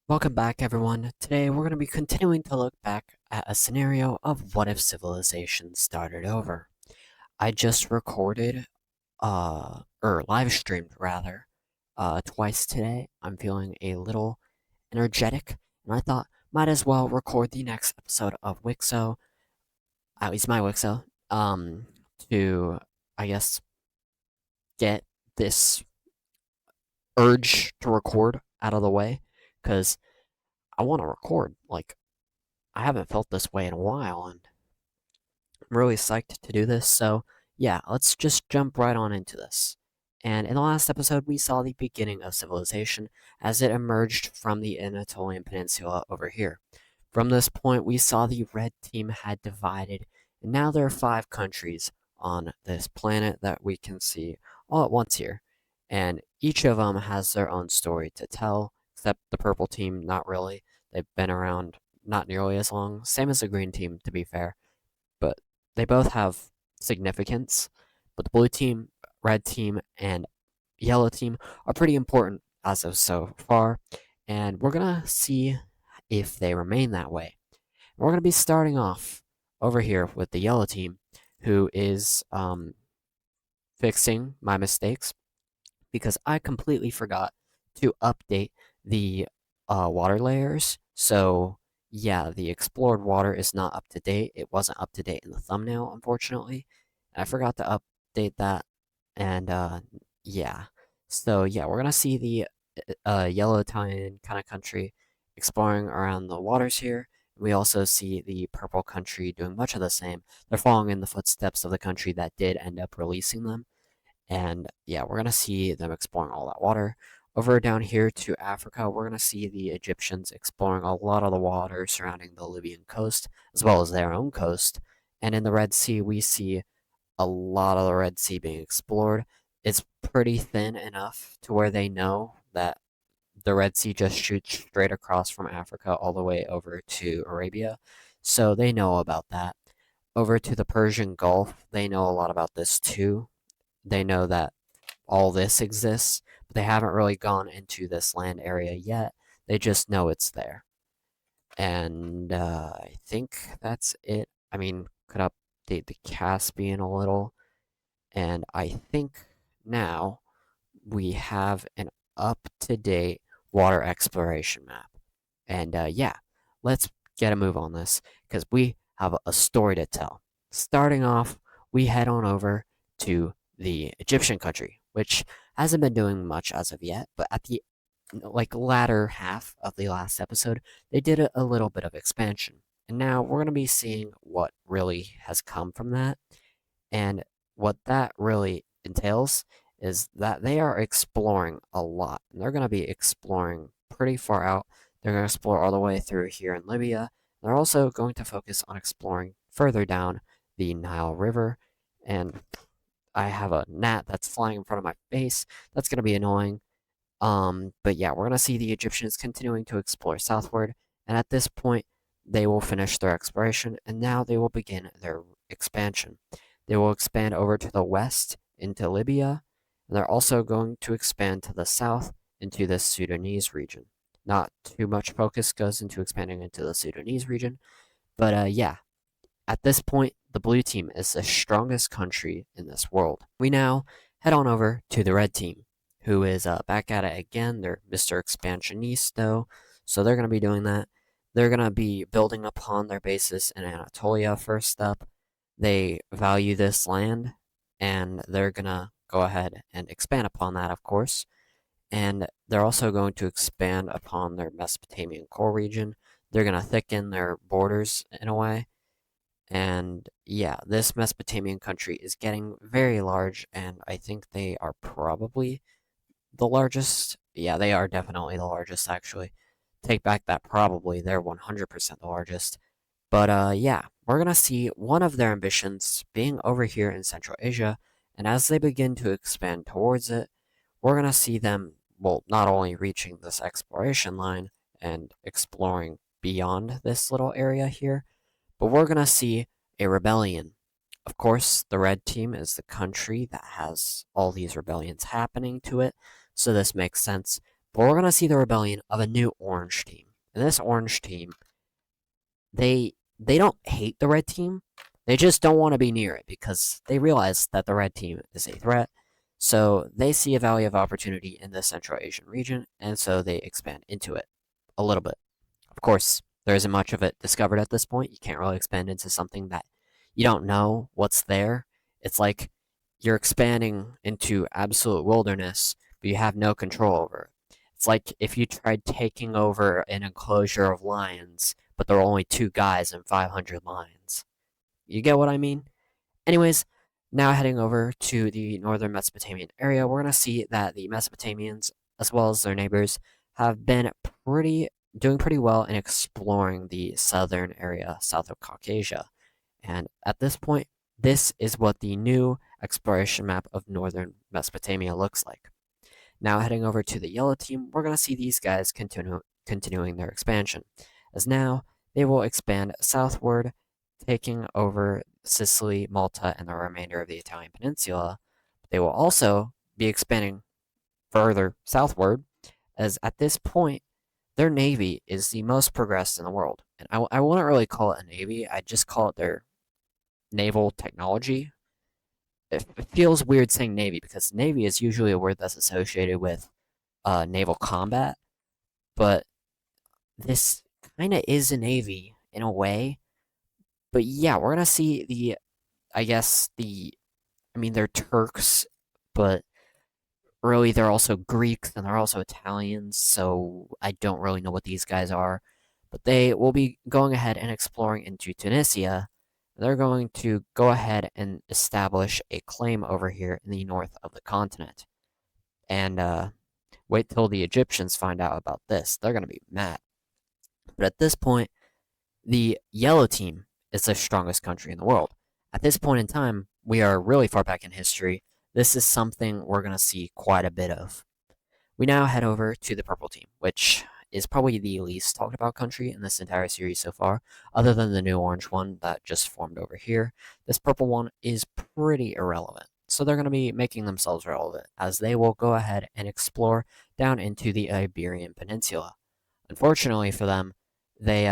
Welcome back, everyone. Today we're going to be continuing to look back at a scenario of what if civilization started over. I just recorded, or live streamed rather, twice today. I'm feeling a little energetic, and I thought might as well record the next episode of Wixo, at least my Wixo, to, I guess, get this urge to record out of the way, because I want to record. Like, I haven't felt this way in a while, and I'm really psyched to do this. So, yeah, let's just jump right on into this. And in the last episode, we saw the beginning of civilization as it emerged from the Anatolian Peninsula over here. From this point, we saw the red team had divided, and now there are 5 countries on this planet that we can see all at once here. And each of them has their own story to tell, except the purple team, not really. They've been around not nearly as long, same as the green team, to be fair, but they both have significance. But the blue team, red team, and yellow team are pretty important as of so far, and we're gonna see if they remain that way. We're gonna be starting off over here with the yellow team, who is fixing my mistakes because I completely forgot to update the water layers. So, yeah, the explored water is not up to date. It wasn't up to date in the thumbnail, unfortunately. I forgot to update that. And, yeah. So, yeah, we're going to see the yellow Italian kind of country exploring around the waters here. We also see the purple country doing much of the same. They're following in the footsteps of the country that did end up releasing them. And yeah, we're going to see them exploring all that water. Over down here to Africa, we're going to see the Egyptians exploring a lot of the water surrounding the Libyan coast, as well as their own coast. And in the Red Sea, we see a lot of the Red Sea being explored. It's pretty thin enough to where they know that the Red Sea just shoots straight across from Africa all the way over to Arabia. So they know about that. Over to the Persian Gulf, they know a lot about this too. They know that all this exists, but they haven't really gone into this land area yet. They just know it's there. And I think that's it. I mean, could update the Caspian a little. And I think now we have an up to date water exploration map. And yeah, let's get a move on this because we have a story to tell. Starting off, we head on over to the Egyptian country, which hasn't been doing much as of yet, but at the latter half of the last episode, they did a little bit of expansion. And now we're going to be seeing what really has come from that. And what that really entails is that they are exploring a lot. And they're going to be exploring pretty far out. They're going to explore all the way through here in Libya. They're also going to focus on exploring further down the Nile River. And I have a gnat that's flying in front of my face. That's going to be annoying. But yeah, we're going to see the Egyptians continuing to explore southward. And at this point, they will finish their exploration. And now they will begin their expansion. They will expand over to the west into Libya. And they're also going to expand to the south into the Sudanese region. Not too much focus goes into expanding into the Sudanese region. But yeah, at this point, the blue team is the strongest country in this world. We now head on over to the red team, who is back at it again. They're Mr. Expansionisto, so they're going to be doing that. They're going to be building upon their bases in Anatolia first up. They value this land, and they're going to go ahead and expand upon that, of course. And they're also going to expand upon their Mesopotamian core region. They're going to thicken their borders in a way. And yeah, this Mesopotamian country is getting very large, and I think they are probably the largest. Yeah, they are definitely the largest, actually. Take back that probably. They're 100% the largest. But yeah, we're going to see one of their ambitions being over here in Central Asia, and as they begin to expand towards it, we're going to see them, well, not only reaching this exploration line and exploring beyond this little area here, but we're going to see a rebellion. Of course, the red team is the country that has all these rebellions happening to it, so this makes sense. But we're gonna see the rebellion of a new orange team. And this orange team, they don't hate the red team. They just don't want to be near it because they realize that the red team is a threat. So they see a value of opportunity in the Central Asian region, and so they expand into it a little bit. Of course, there isn't much of it discovered at this point. You can't really expand into something that you don't know what's there. It's like you're expanding into absolute wilderness, but you have no control over it. It's like if you tried taking over an enclosure of lions, but there are only two guys and 500 lions. You get what I mean? Anyways, now heading over to the northern Mesopotamian area, we're going to see that the Mesopotamians, as well as their neighbors, have been doing pretty well in exploring the southern area south of Caucasia. And at this point, this is what the new exploration map of northern Mesopotamia looks like. Now heading over to the yellow team, we're going to see these guys continuing their expansion, as now they will expand southward, taking over Sicily, Malta, and the remainder of the Italian peninsula. They will also be expanding further southward, as at this point, their navy is the most progressed in the world. And I wouldn't really call it a navy, I'd just call it their naval technology. It feels weird saying navy because navy is usually a word that's associated with naval combat, but this kind of is a navy in a way. But yeah, we're gonna see I guess I mean, they're Turks, but really they're also Greeks and they're also Italians, so I don't really know what these guys are. But they will be going ahead and exploring into Tunisia. They're going to go ahead and establish a claim over here in the north of the continent. And wait till the Egyptians find out about this. They're going to be mad. But at this point, the yellow team is the strongest country in the world. At this point in time, we are really far back in history. This is something we're going to see quite a bit of. We now head over to the purple team, which is probably the least talked about country in this entire series so far, other than the new orange one that just formed over here. This purple one is pretty irrelevant. So they're going to be making themselves relevant as they will go ahead and explore down into the Iberian Peninsula. Unfortunately for them, they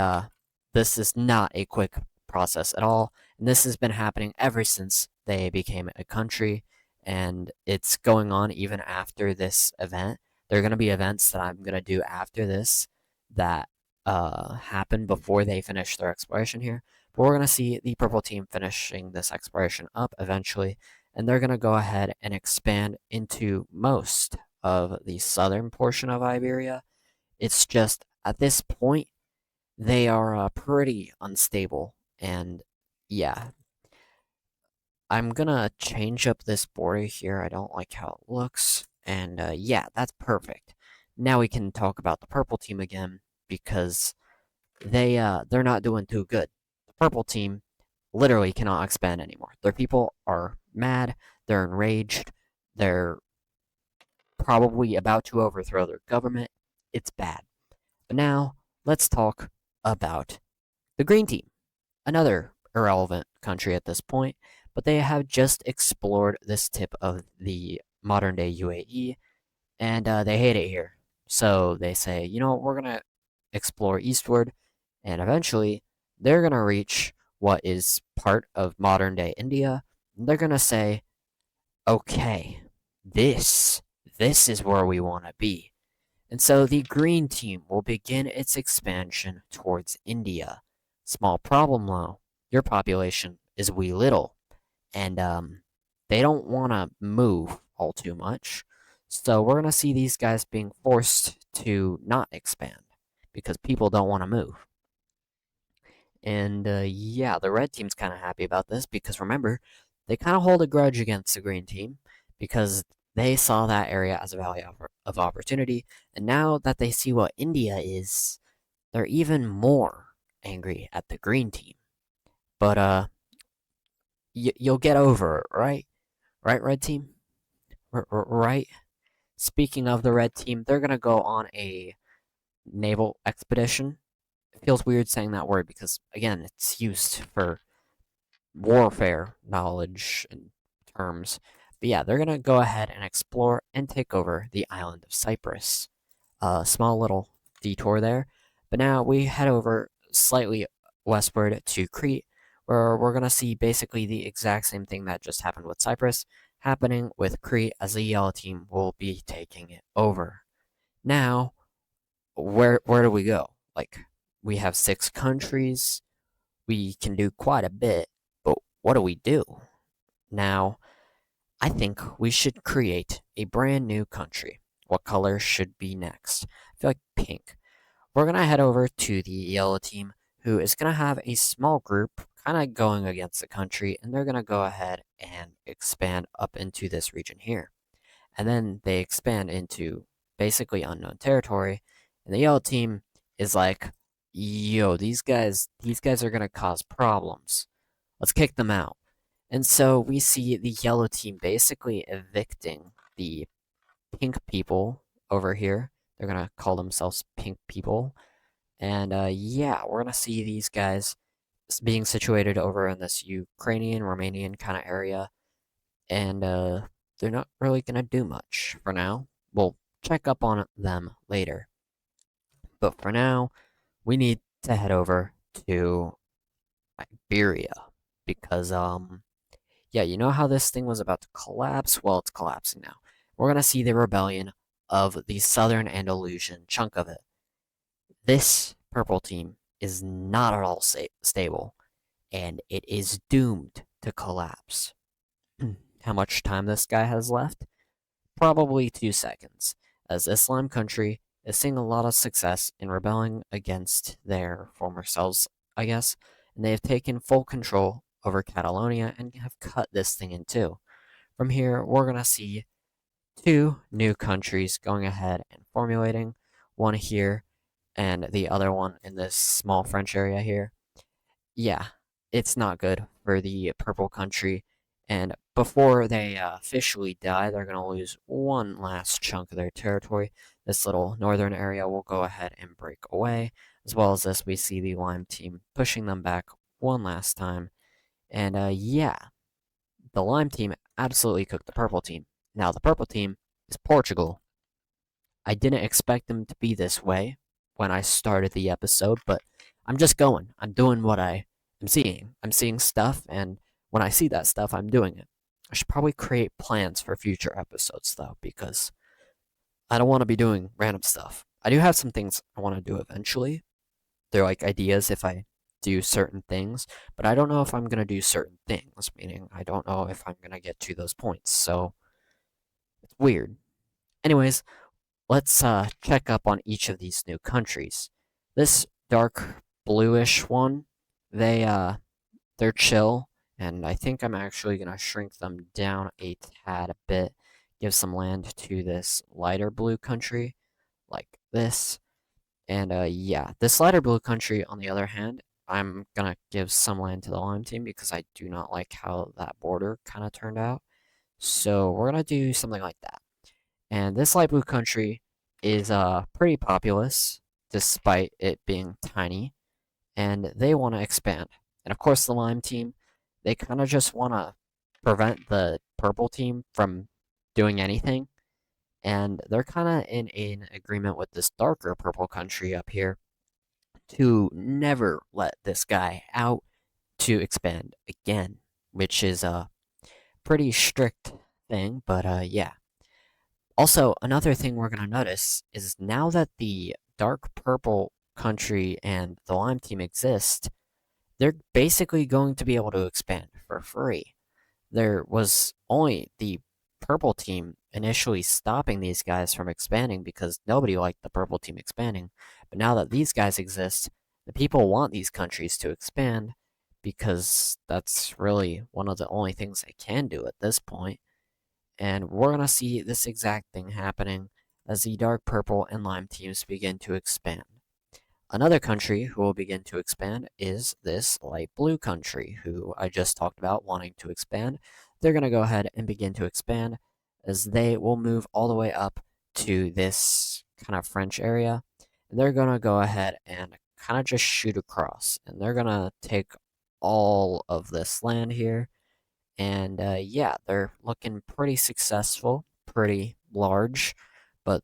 this is not a quick process at all, and this has been happening ever since they became a country, and it's going on even after this event. There are going to be events that I'm going to do after this that happen before they finish their exploration here. But we're going to see the purple team finishing this exploration up eventually, and they're going to go ahead and expand into most of the southern portion of Iberia. It's just at this point they are pretty unstable, and yeah, I'm gonna change up this border here. I don't like how it looks, and yeah, that's perfect. Now we can talk about the purple team again because they're not doing too good. The purple team literally cannot expand anymore. Their people are mad. They're enraged. They're probably about to overthrow their government. It's bad. But now let's talk about the green team, another irrelevant country at this point, but they have just explored this tip of the modern day UAE, and they hate it here. So they say, you know, we're going to explore eastward, and eventually they're going to reach what is part of modern day India. And they're going to say, okay, this, this is where we want to be. And so the green team will begin its expansion towards India. Small problem though, your population is wee little, and they don't want to move all too much. So we're going to see these guys being forced to not expand because people don't want to move. And yeah, the red team's kind of happy about this because remember, they kind of hold a grudge against the green team because they saw that area as a value of opportunity. And now that they see what India is, they're even more angry at the green team. But you'll get over it, right? Right, red team? Right? Speaking of the red team, they're going to go on a naval expedition. It feels weird saying that word because, again, it's used for warfare knowledge and terms. But yeah, they're going to go ahead and explore and take over the island of Cyprus. small little detour there. But now we head over slightly westward to Crete, where we're gonna see basically the exact same thing that just happened with Cyprus happening with Crete, as the yellow team will be taking it over. Now, where do we go? Like, we have 6 countries. We can do quite a bit, but what do we do? Now, I think we should create a brand new country. What color should be next? I feel like pink. We're gonna head over to the yellow team, who is gonna have a small group kind of going against the country, and they're gonna go ahead and expand up into this region here. And then they expand into basically unknown territory, and the yellow team is like, yo, these guys are gonna cause problems. Let's kick them out. And so we see the yellow team basically evicting the pink people over here. They're gonna call themselves pink people. And yeah, we're gonna see these guys being situated over in this Ukrainian, Romanian kind of area. And they're not really gonna do much for now. We'll check up on them later. But for now, we need to head over to Iberia because yeah, you know how this thing was about to collapse? Well, it's collapsing now. We're gonna see the rebellion of the Southern Andalusian chunk of it. This purple team is not at all stable, and it is doomed to collapse. How much time this guy has left? Probably 2 seconds, as Islam country is seeing a lot of success in rebelling against their former selves, I guess, and they have taken full control over Catalonia and have cut this thing in two. From here, we're gonna see 2 new countries going ahead and formulating, one here and the other one in this small French area here. Yeah, it's not good for the purple country. And before they officially die, they're going to lose one last chunk of their territory. This little northern area will go ahead and break away. As well as this, we see the Lime team pushing them back one last time. And yeah, the Lime team absolutely cooked the purple team. Now, the purple team is Portugal. I didn't expect them to be this way when I started the episode, but I'm just going. I'm doing what I am seeing. I'm seeing stuff, and when I see that stuff, I'm doing it. I should probably create plans for future episodes, though, because I don't want to be doing random stuff. I do have some things I want to do eventually. They're like ideas if I do certain things, but I don't know if I'm going to do certain things, meaning I don't know if I'm going to get to those points, so it's weird. Anyways, let's check up on each of these new countries. This dark bluish one, they're chill, and I think I'm actually gonna shrink them down a tad bit, give some land to this lighter blue country, like this. And yeah, this lighter blue country, on the other hand, I'm gonna give some land to the lime team because I do not like how that border kind of turned out. So we're gonna do something like that. And this light blue country is pretty populous, despite it being tiny, and they want to expand. And of course, the lime team, they kind of just want to prevent the purple team from doing anything, and they're kind of in an agreement with this darker purple country up here to never let this guy out to expand again, which is a pretty strict thing, but yeah. Also, another thing we're going to notice is now that the dark purple country and the lime team exist, they're basically going to be able to expand for free. There was only the purple team initially stopping these guys from expanding because nobody liked the purple team expanding. But now that these guys exist, the people want these countries to expand because that's really one of the only things they can do at this point. And we're going to see this exact thing happening as the dark purple and lime teams begin to expand. Another country who will begin to expand is this light blue country, who I just talked about wanting to expand. They're going to go ahead and begin to expand as they will move all the way up to this kind of French area. And they're going to go ahead and kind of just shoot across. And they're going to take all of this land here. And yeah, they're looking pretty successful, pretty large, but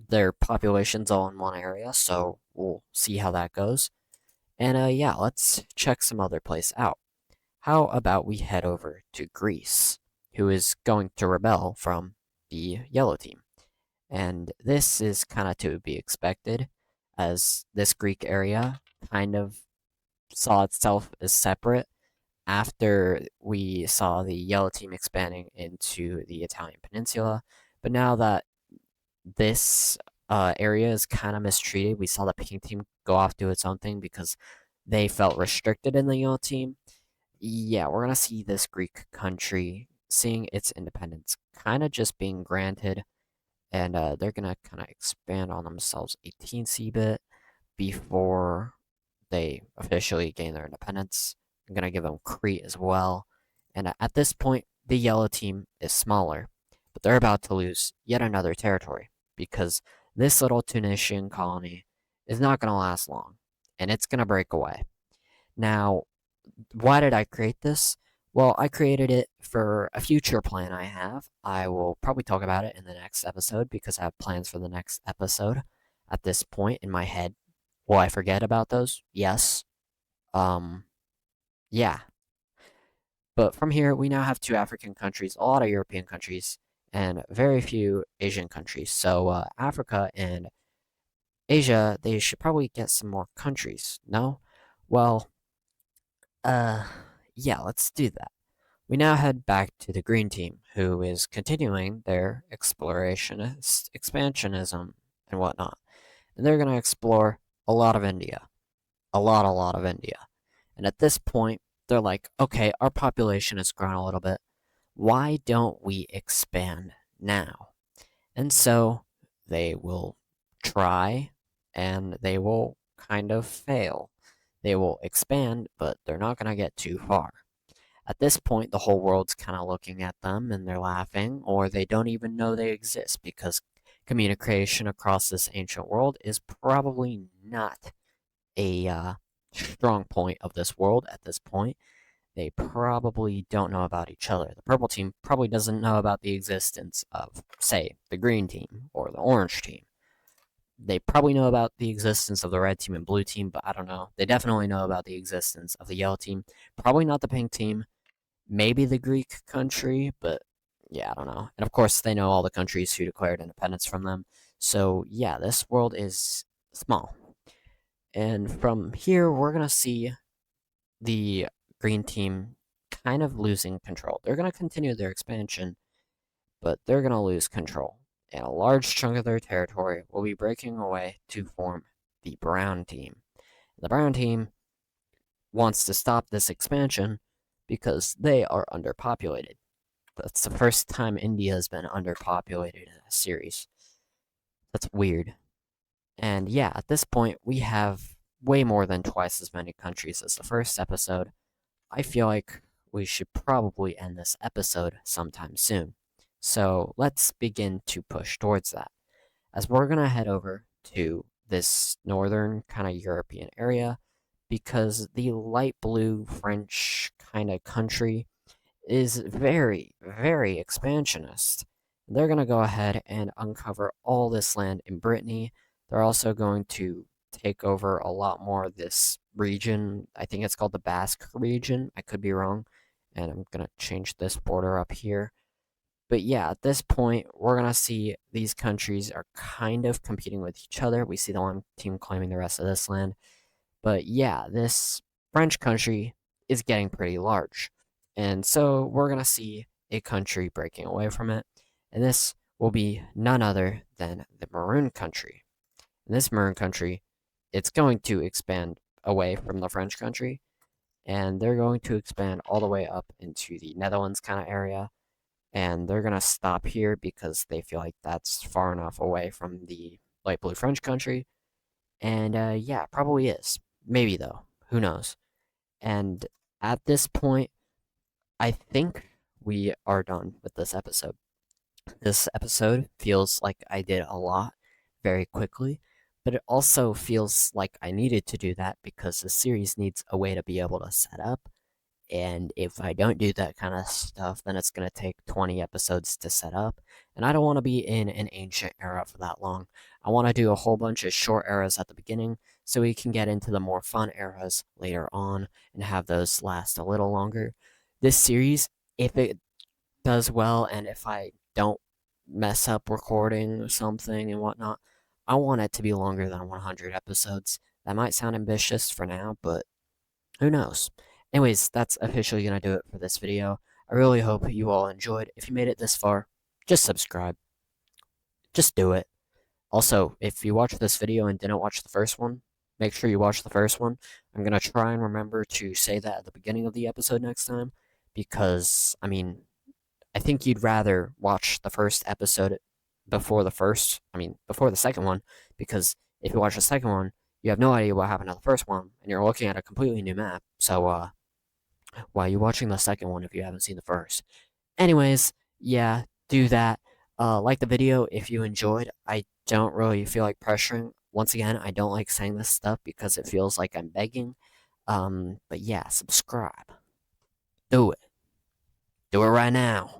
their population's all in one area, so we'll see how that goes. And yeah, let's check some other place out. How about we head over to Greece, who is going to rebel from the yellow team? And this is kind of to be expected, as this Greek area kind of saw itself as separate after we saw the yellow team expanding into the Italian peninsula. But now that this area is kind of mistreated, we saw the pink team go off do its own thing because they felt restricted in the yellow team. Yeah, we're gonna see this Greek country seeing its independence kind of just being granted, and they're gonna kind of expand on themselves a teensy bit before they officially gain their independence. I'm gonna give them Crete as well, and at this point, the yellow team is smaller, but they're about to lose yet another territory because this little Tunisian colony is not gonna last long, and it's gonna break away. Now, why did I create this? Well, I created it for a future plan I have. I will probably talk about it in the next episode because I have plans for the next episode at this point in my head. Will I forget about those? Yes. Um, yeah. But from here, we now have two African countries, a lot of European countries, and very few Asian countries. So, Africa and Asia, they should probably get some more countries. No? Well, uh, yeah, let's do that. We now head back to the Green Team, who is continuing their explorationist expansionism and whatnot. And they're going to explore a lot of India. A lot of India. And at this point, they're like, okay, our population has grown a little bit. Why don't we expand now? And so they will try and they will kind of fail. They will expand, but they're not going to get too far. At this point, the whole world's kind of looking at them and they're laughing, or they don't even know they exist because communication across this ancient world is probably not a strong point of this world at this point. They probably don't know about each other. The purple team probably doesn't know about the existence of, say, the green team or the orange team. They probably know about the existence of the red team and blue team, but I don't know. They definitely know about the existence of the yellow team. Probably not the pink team. Maybe the Greek country, but yeah, I don't know. And of course, they know all the countries who declared independence from them. So yeah, this world is small. And from here, we're going to see the green team kind of losing control. They're going to continue their expansion, but they're going to lose control. And a large chunk of their territory will be breaking away to form the brown team. The brown team wants to stop this expansion because they are underpopulated. That's the first time India has been underpopulated in a series. That's weird. And yeah, at this point, we have way more than twice as many countries as the first episode. I feel like we should probably end this episode sometime soon. So let's begin to push towards that. As we're going to head over to this northern kind of European area because the light blue French kind of country is very, very expansionist. They're going to go ahead and uncover all this land in Brittany. They're also going to take over a lot more of this region. I think it's called the Basque region. I could be wrong. And I'm going to change this border up here. But yeah, at this point, we're going to see these countries are kind of competing with each other. We see the one team claiming the rest of this land. But yeah, this French country is getting pretty large. And so we're going to see a country breaking away from it. And this will be none other than the Maroon country. In this Maroon country, it's going to expand away from the French country. And they're going to expand all the way up into the Netherlands kind of area. And they're going to stop here because they feel like that's far enough away from the light blue French country. And yeah, probably is. Maybe though. Who knows? And at this point, I think we are done with this episode. This episode feels like I did a lot very quickly, but it also feels like I needed to do that because the series needs a way to be able to set up And if I don't do that kind of stuff, then it's going to take 20 episodes to set up. And I don't want to be in an ancient era for that long. I want to do a whole bunch of short eras at the beginning so we can get into the more fun eras later on and have those last a little longer. This series, if it does well and if I don't mess up recording or something and whatnot, I want it to be longer than 100 episodes. That might sound ambitious for now, but who knows? Anyways, that's officially gonna do it for this video. I really hope you all enjoyed. If you made it this far, just subscribe. Just do it. Also, if you watched this video and didn't watch the first one, make sure you watch the first one. I'm gonna try and remember to say that at the beginning of the episode next time, because, I mean, I think you'd rather watch the first episode before the second one, because if you watch the second one, you have no idea what happened to the first one, and you're looking at a completely new map. So, why are you watching the second one if you haven't seen the first? Anyways, yeah, do that. Like the video if you enjoyed. I don't really feel like pressuring. Once again, I don't like saying this stuff because it feels like I'm begging. But yeah, subscribe. Do it. Do it right now.